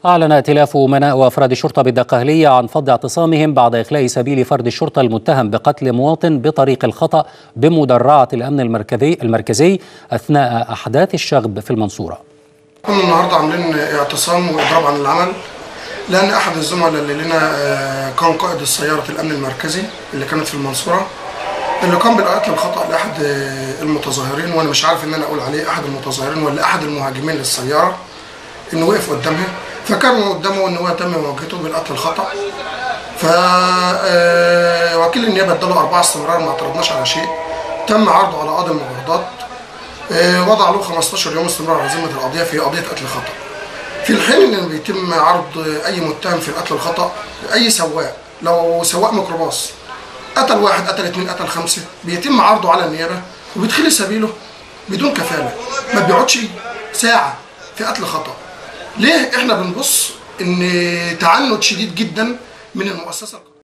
أعلن ائتلاف أمناء وأفراد الشرطة بالدقهلية عن فض اعتصامهم بعد إخلاء سبيل فرد الشرطة المتهم بقتل مواطن بطريق الخطأ بمدرعة الأمن المركزي أثناء أحداث الشغب في المنصورة. كنا النهارده عاملين اعتصام وإضراب عن العمل لأن أحد الزملاء اللي لنا كان قائد السيارة الأمن المركزي اللي كانت في المنصورة، اللي قام بالقتل الخطأ لأحد المتظاهرين، وأنا مش عارف إن أنا أقول عليه أحد المتظاهرين ولا أحد المهاجمين للسيارة، إنه وقف قدامها فكان قدامه إن هو تم مواجهته بالقتل الخطأ. فوكيل النيابة اداله 4 استمرار، ما اعترضناش على شيء، تم عرضه على قاضي المفاوضات، وضع له 15 يوم استمرار على ذمة القضية في قضية قتل خطأ. في الحين ان بيتم عرض اي متهم في القتل الخطأ، اي سواق، لو سواق ميكروباص قتل 1 قتل 2 قتل 5، بيتم عرضه على النيابة وبيدخل سبيله بدون كفالة، ما بيقعدش ساعة في قتل خطأ. ليه؟ احنا بنبص ان تعنت شديد جدا من المؤسسة